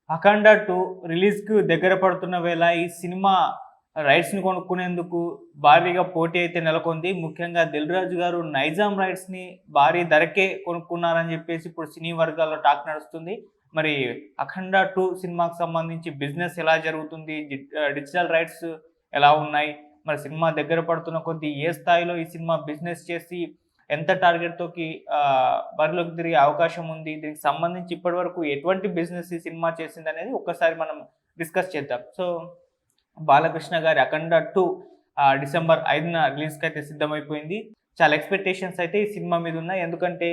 'అఖండ 2' రిలీజ్‌కు దగ్గర పడుతున్న వేళ ఈ సినిమా రైట్స్‌ని కొనుక్కునేందుకు భారీగా పోటీ అయితే నెలకొంది. ముఖ్యంగా 'దిల్ రాజు' గారు నైజాం రైట్స్‌ని భారీ ధరకే కొనుక్కున్నారని చెప్పేసి ఇప్పుడు సినీ వర్గాల్లో టాక్ నడుస్తుంది. మరి 'అఖండ 2' సినిమాకు సంబంధించి బిజినెస్ ఎలా జరుగుతుంది? డిజిటల్ రైట్స్ ఎలా ఉన్నాయి? మరి సినిమా దగ్గర పడుతున్న కొద్దీ ఏ స్థాయిలో ఈ సినిమా బిజినెస్ చేసి ఎంత టార్గెట్‌తోకి బరిలోకి తిరిగే అవకాశం ఉంది? దీనికి సంబంధించి ఇప్పటివరకు ఎటువంటి బిజినెస్ ఈ సినిమా చేసిందనేది ఒక్కసారి మనం డిస్కస్ చేద్దాం. సో, బాలకృష్ణ గారి 'అఖండ 2' డిసెంబర్ 5న రిలీజ్‌కైతే సిద్ధమైపోయింది. చాలా ఎక్స్‌పెక్టేషన్స్ అయితే ఈ సినిమా మీద ఉన్నాయి. ఎందుకంటే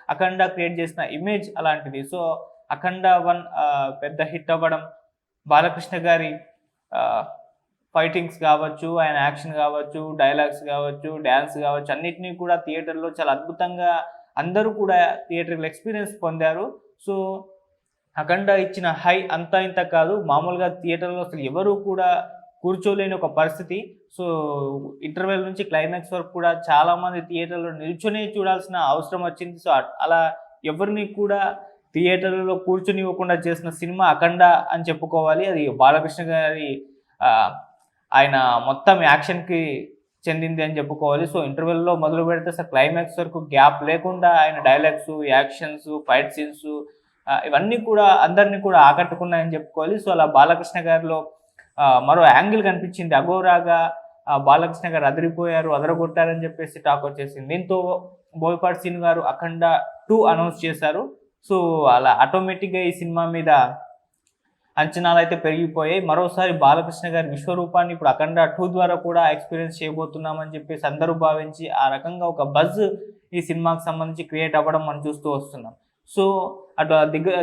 'అఖండ' క్రియేట్ చేసిన ఇమేజ్ అలాంటిది. సో, 'అఖండ 1' పెద్ద హిట్ అవ్వడం, బాలకృష్ణ గారి ఆహ్, ఫైటింగ్స్ గావచ్చు, ఆయన యాక్షన్ గావచ్చు, డైలాగ్స్ గావచ్చు, డాన్స్ గావచ్చు అన్నిటిని కూడా థియేటర్‌లో చాలా అద్భుతంగా అందరూ కూడా థియేటర్‌లో ఎక్స్‌పీరియన్స్ పొందారు. సో, 'అఖండ' ఇచ్చిన హై అంతా ఇంత కాదు. మామూలుగా థియేటర్‌లో అసలు ఎవరు కూడా కూర్చోలేని ఒక పరిస్థితి. సో, ఇంటర్వెల్ నుంచి క్లైమాక్స్ వరకు కూడా చాలామంది థియేటర్‌లో నిల్చొనే చూడాల్సిన అవసరం వచ్చింది. సో, అలా ఎవరిని కూడా థియేటర్‌లో కూర్చొనివ్వకుండా చేసిన సినిమా 'అఖండ' అని చెప్పుకోవాలి. అది బాలకృష్ణ గారి ఆహ్, ఆయన మొత్తం యాక్షన్‌కి చెందింది అని చెప్పుకోవాలి. సో, ఇంటర్వెల్‌లో మొదలుపెడితే అసలు క్లైమాక్స్ వరకు గ్యాప్ లేకుండా ఆయన డైలాగ్స్, యాక్షన్స్, ఫైట్ సీన్స్ ఇవన్నీ కూడా అందరిని కూడా ఆకట్టుకున్నాయని చెప్పుకోవాలి. సో, అలా బాలకృష్ణ గారిలో మరో యాంగిల్ కనిపించింది. అఘోరాగా బాలకృష్ణ గారు అదిరిపోయారు, అదరగొట్టారని చెప్పేసి టాక్ వచ్చేసింది. దీంతో బోయపాటి సీను గారు 'అఖండ 2' అనౌన్స్ చేశారు. సో, అలా ఆటోమేటిక్‌గా ఈ సినిమా మీద అంచనాలైతే పెరిగిపోయాయి. మరోసారి బాలకృష్ణ గారి విశ్వరూపాన్ని ఇప్పుడు 'అఖండ 2' ద్వారా కూడా ఎక్స్‌పీరియన్స్ చేయబోతున్నామని చెప్పేసి అందరూ భావించి, ఆ రకంగా ఒక బజ్ ఈ సినిమాకి సంబంధించి క్రియేట్ అవ్వడం మనం చూస్తూ వస్తున్నాం. సో, అటు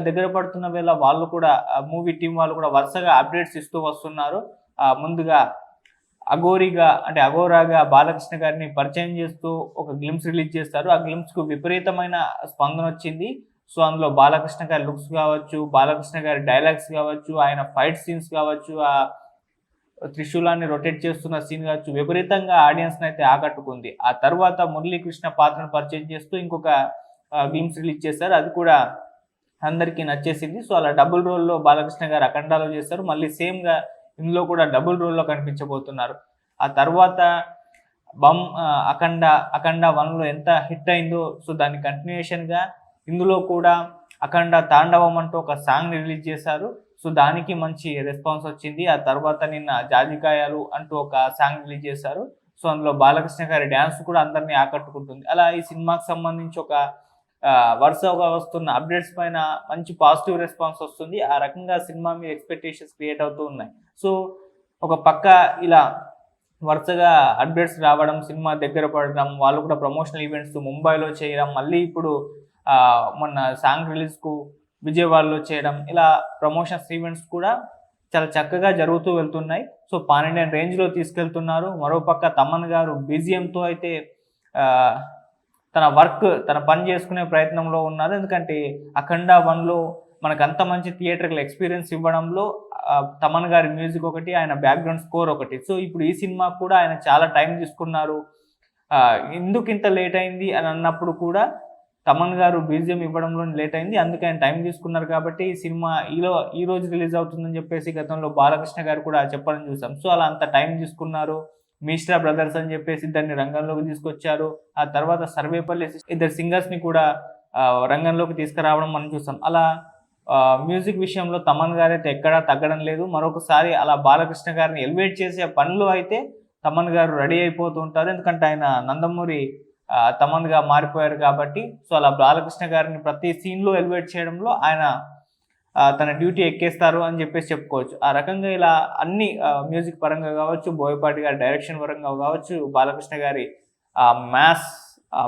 దగ్గర పడుతున్న వేళ వాళ్ళు కూడా మూవీ టీమ్ వాళ్ళు కూడా వరుసగా అప్డేట్స్ ఇస్తూ వస్తున్నారు. ముందుగా అఘోరాగా బాలకృష్ణ గారిని పరిచయం చేస్తూ ఒక గ్లింప్స్ రిలీజ్ చేస్తారు. ఆ గ్లింప్స్‌కు విపరీతమైన స్పందనొచ్చింది. సో, అందులో బాలకృష్ణ గారి లుక్స్ గావచ్చు, బాలకృష్ణ గారి డైలాగ్స్ గావచ్చు, ఆయన ఫైట్ సీన్స్ గావచ్చు, త్రిశూలాన్ని రొటేట్ చేస్తున్న సీన్ గావచ్చు, విపరీతంగా ఆడియన్స్‌నైతే ఆకట్టుకుంది. ఆ తర్వాత మురళీకృష్ణ పాత్రను పరిచయం చేస్తూ ఇంకొక గ్లింప్స్ రిలీజ్ చేశారు. అది కూడా అందరికీ నచ్చేసింది. సో, అలా డబుల్ రోల్‌లో బాలకృష్ణ గారు 'అఖండా'లో చేశారు. మళ్ళీ సేమ్‌గా ఇందులో కూడా డబుల్ రోల్‌లో కనిపించబోతున్నారు. ఆ తర్వాత 'అఖండ 1'లో ఎంత హిట్ అయిందో, సో, దాని కంటిన్యూయేషన్‌గా ఇందులో కూడా 'అఖండ తాండవం' అంటూ ఒక సాంగ్‌ని రిలీజ్ చేశారు. సో, దానికి మంచి రెస్పాన్స్ వచ్చింది. ఆ తర్వాత నిన్న 'జాజికాయలు' అంటూ ఒక సాంగ్ రిలీజ్ చేశారు. సో, అందులో బాలకృష్ణ గారి డాన్స్ కూడా అందరిని ఆకట్టుకుంటుంది. అలా ఈ సినిమాకి సంబంధించి ఒక వరుసగా వస్తున్న అప్డేట్స్ పైన మంచి పాజిటివ్ రెస్పాన్స్ వస్తుంది. ఆ రకంగా సినిమా మీద ఎక్స్‌పెక్టేషన్స్ క్రియేట్ అవుతూ ఉన్నాయి. సో, ఒక పక్క ఇలా వరుసగా అప్డేట్స్ రావడం, సినిమా దగ్గర పడడం, వాళ్ళు కూడా ప్రమోషనల్ ఈవెంట్స్ ముంబైలో చేయడం, మళ్ళీ ఇప్పుడు మొన్న సాంగ్ రిలీజ్‌కు విజయవాడలో చేయడం, ఇలా ప్రమోషన్స్ ఈవెంట్స్ కూడా చాలా చక్కగా జరుగుతూ వెళ్తున్నాయి. సో, పాన్ ఇండియన్ రేంజ్‌లో తీసుకెళ్తున్నారు. మరోపక్క తమన్ గారు బీజీఎంతో అయితే ఆహ్, తన పని చేసుకునే ప్రయత్నంలో ఉన్నారు. ఎందుకంటే 'అఖండ 1'లో మనకంత మంచి థియేట్రికల్ ఎక్స్‌పీరియన్స్ ఇవ్వడంలో తమన్ గారి మ్యూజిక్ ఒకటి, ఆయన బ్యాక్‌గ్రౌండ్ స్కోర్ ఒకటి. సో, ఇప్పుడు ఈ సినిమాకి కూడా ఆయన చాలా టైం తీసుకున్నారు. ఎందుకింత లేట్ అయింది అని అన్నప్పుడు కూడా తమన్ గారు బీజీఎం ఇవ్వడంలో లేట్ అయింది. అందుకే ఆయన టైం తీసుకున్నారు కాబట్టి ఈ సినిమా ఈరోజు రిలీజ్ అవుతుందని చెప్పేసి గతంలో బాలకృష్ణ గారు కూడా చెప్పడం చూసాం. సో, అలా అంత టైం తీసుకున్నారు. మిశ్రా బ్రదర్స్ అని చెప్పేసి ఇద్దరిని రంగంలోకి తీసుకొచ్చారు. ఆ తర్వాత సర్వేపల్లి ఇద్దరు సింగర్స్‌ని కూడా రంగంలోకి తీసుకురావడం మనం చూసాం. అలా మ్యూజిక్ విషయంలో తమన్ గారైతే ఎక్కడా తగ్గడం లేదు. మరొకసారి అలా బాలకృష్ణ గారిని ఎలివేట్ చేసే పనిలో అయితే తమన్ గారు రెడీ అయిపోతూ ఉంటారు. ఎందుకంటే ఆయన నందమూరి తమన్‌గా మారిపోయారు కాబట్టి. సో, అలా బాలకృష్ణ గారిని ప్రతి సీన్‌లో ఎలివేట్ చేయడంలో ఆయన తన డ్యూటీ ఎక్కేస్తారు అని చెప్పేసి చెప్పుకోవచ్చు. ఆ రకంగా ఇలా అన్ని మ్యూజిక్ పరంగా కావచ్చు, బోయపాటి గారి డైరెక్షన్ పరంగా కావచ్చు, బాలకృష్ణ గారి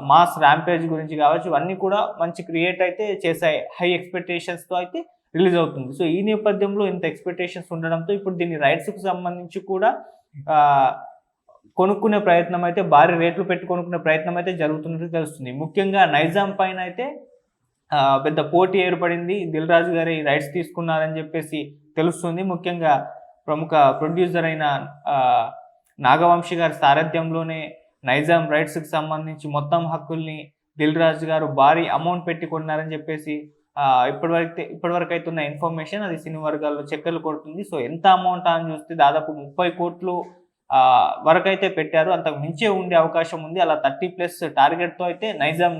మాస్ ర్యాంపేజ్ గురించి కావచ్చు, ఇవన్నీ కూడా మంచి క్రియేట్ అయితే చేశాయి. హై ఎక్స్‌పెక్టేషన్స్‌తో అయితే రిలీజ్ అవుతుంది. సో, ఈ నేపథ్యంలో ఇంత ఎక్స్‌పెక్టేషన్స్ ఉండడంతో ఇప్పుడు దీన్ని రైట్స్‌కి సంబంధించి కూడా ఆహ్, కొనుక్కునే ప్రయత్నం అయితే భారీ రేట్లు పెట్టి కొనుక్కునే ప్రయత్నం అయితే జరుగుతున్నట్టు తెలుస్తుంది. ముఖ్యంగా నైజాం పైన అయితే పెద్ద పోటీ ఏర్పడింది. 'దిల్ రాజు' గారే ఈ రైట్స్ తీసుకున్నారని చెప్పేసి తెలుస్తుంది. ముఖ్యంగా ప్రముఖ ప్రొడ్యూసర్ అయిన నాగవంశి గారి సారథ్యంలోనే నైజాం రైట్స్‌కి సంబంధించి మొత్తం హక్కుల్ని 'దిల్ రాజు' గారు భారీ అమౌంట్ పెట్టి కొన్నారని చెప్పేసి ఇప్పటివరకు అయితే ఉన్న ఇన్ఫర్మేషన్ అది సినీ వర్గాల్లో చక్కర్లు కొడుతుంది. సో ఎంత అమౌంట్ అని చూస్తే దాదాపు 30 కోట్లు వరకు అయితే పెట్టారు. అంతకు మించే ఉండే అవకాశం ఉంది. అలా 30+ టార్గెట్తో అయితే నైజాం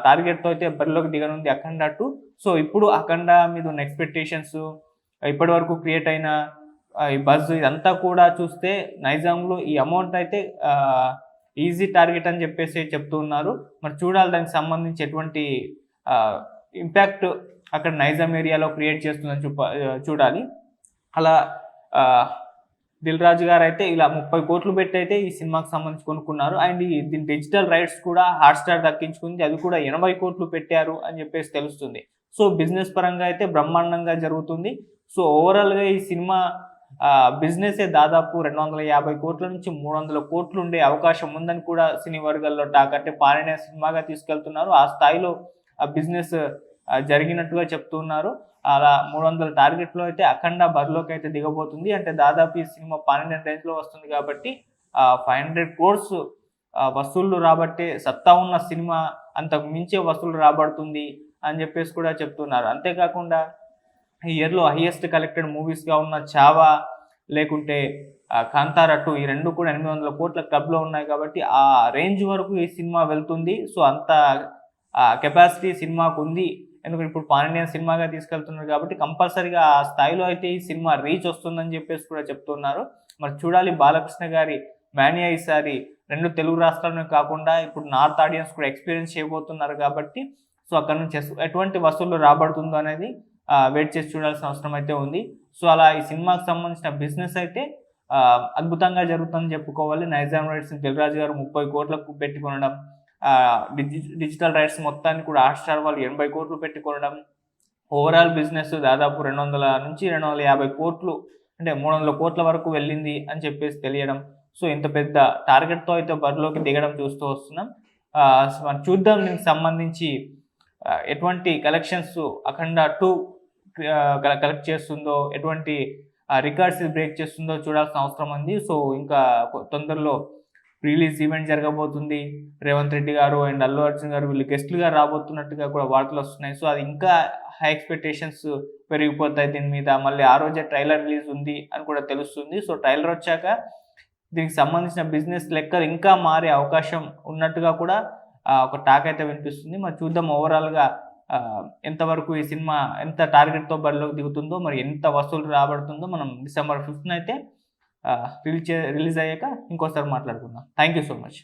టార్గెట్తో అయితే బరిలోకి దిగనుంది అఖండ 2. సో ఇప్పుడు అఖండ మీద ఉన్న ఎక్స్పెక్టేషన్స్, ఇప్పటి వరకు క్రియేట్ అయిన ఈ బజ్ ఇదంతా కూడా చూస్తే నైజాంలో ఈ అమౌంట్ అయితే ఈజీ టార్గెట్ అని చెప్పేసి చెప్తూ ఉన్నారు. మరి చూడాలి దానికి సంబంధించి ఎటువంటి ఇంపాక్ట్ అక్కడ నైజాం ఏరియాలో క్రియేట్ చేస్తుందని చూడాలి. అలా దిల్ రాజు గారు అయితే ఇలా 30 కోట్లు పెట్టి అయితే ఈ సినిమాకి సంబంధించి కొనుక్కున్నారు. అండ్ దీని డిజిటల్ రైట్స్ కూడా హాట్‌స్టార్ దక్కించుకుంది. అది కూడా 80 కోట్లు పెట్టారు అని చెప్పేసి తెలుస్తుంది. సో బిజినెస్ పరంగా అయితే బ్రహ్మాండంగా జరుగుతుంది. సో ఓవరాల్గా ఈ సినిమా బిజినెసే దాదాపు 250 కోట్ల నుంచి 300 కోట్లు ఉండే అవకాశం ఉందని కూడా సినీ వర్గాల్లో టాక్. అంటే పాన్ ఇండియా సినిమాగా తీసుకెళ్తున్నారు. ఆ స్థాయిలో బిజినెస్ జరిగినట్టుగా చెప్తున్నారు. అలా 300 టార్గెట్లో అయితే అఖండ బరిలోకి అయితే దిగబోతుంది. అంటే దాదాపు ఈ సినిమా పాన్ ఇండియన్ రేంజ్లో వస్తుంది కాబట్టి 500 crores వసూళ్లు రాబట్టే సత్తా ఉన్న సినిమా అంతకు మించే వసూళ్లు రాబడుతుంది అని చెప్పేసి కూడా చెప్తున్నారు. అంతేకాకుండా ఈ ఇయర్లో హైయెస్ట్ కలెక్టెడ్ మూవీస్గా ఉన్న చావా లేకుంటే కాంతారా 2 ఈ రెండు కూడా 800 కోట్ల క్లబ్లో ఉన్నాయి కాబట్టి ఆ రేంజ్ వరకు ఈ సినిమా వెళ్తుంది. సో అంత కెపాసిటీ సినిమాకు ఉంది. ఎందుకంటే ఇప్పుడు పాన్ ఇండియన్ సినిమాగా తీసుకెళ్తున్నారు కాబట్టి కంపల్సరీగా ఆ స్థాయిలో అయితే ఈ సినిమా రీచ్ వస్తుందని చెప్పేసి కూడా చెప్తున్నారు. మరి చూడాలి బాలకృష్ణ గారి మాన్యా ఈసారి 2 తెలుగు రాష్ట్రాలనే కాకుండా ఇప్పుడు నార్త్ ఆడియన్స్ కూడా ఎక్స్పీరియన్స్ చేయబోతున్నారు కాబట్టి సో అక్కడ నుంచి ఎటువంటి వసూళ్లు రాబడుతుందో అనేది వెయిట్ చేసి చూడాల్సిన అవసరం అయితే ఉంది. సో అలా ఈ సినిమాకి సంబంధించిన బిజినెస్ అయితే అద్భుతంగా జరుగుతుందని చెప్పుకోవాలి. నైజాం రైట్స్ దిల్ రాజు గారు 30 కోట్లకు పెట్టి కొనడం, డిజిటల్ రైట్స్ మొత్తాన్ని కూడా హాట్‌స్టార్ వాళ్ళు 80 కోట్లు పెట్టి కొనడం, ఓవరాల్ బిజినెస్ దాదాపు 200 నుంచి 250 కోట్లు అంటే 300 కోట్ల వరకు వెళ్ళింది అని చెప్పేసి తెలియడం. సో ఇంత పెద్ద టార్గెట్తో అయితే బరిలోకి దిగడం చూస్తూ వస్తున్నాం. మనం చూద్దాం దీనికి సంబంధించి ఎటువంటి కలెక్షన్స్ అఖండ 2 కలెక్ట్ చేస్తుందో, ఎటువంటి రికార్డ్స్ బ్రేక్ చేస్తుందో చూడాల్సిన అవసరం ఉంది. సో ఇంకా తొందరలో రిలీజ్ ఈవెంట్ జరగబోతుంది. రేవంత్ రెడ్డి గారు అండ్ అల్లు అర్జున్ గారు వీళ్ళు గెస్ట్లుగా రాబోతున్నట్టుగా కూడా వార్తలు వస్తున్నాయి. సో అది ఇంకా హై ఎక్స్పెక్టేషన్స్ పెరిగిపోతాయి దీని మీద. మళ్ళీ ఆ రోజే ట్రైలర్ రిలీజ్ ఉంది అని కూడా తెలుస్తుంది. సో ట్రైలర్ వచ్చాక దీనికి సంబంధించిన బిజినెస్ లెక్కలు ఇంకా మారే అవకాశం ఉన్నట్టుగా కూడా ఒక టాక్ అయితే వినిపిస్తుంది. మరి చూద్దాం ఓవరాల్గా ఎంతవరకు ఈ సినిమా ఎంత టార్గెట్తో బరిలోకి దిగుతుందో, మరి ఎంత వసూలు రాబడుతుందో మనం December 5th అయితే రిలీజ్ అయ్యాక ఇంకోసారి మాట్లాడుకుందాం. Thank you so much.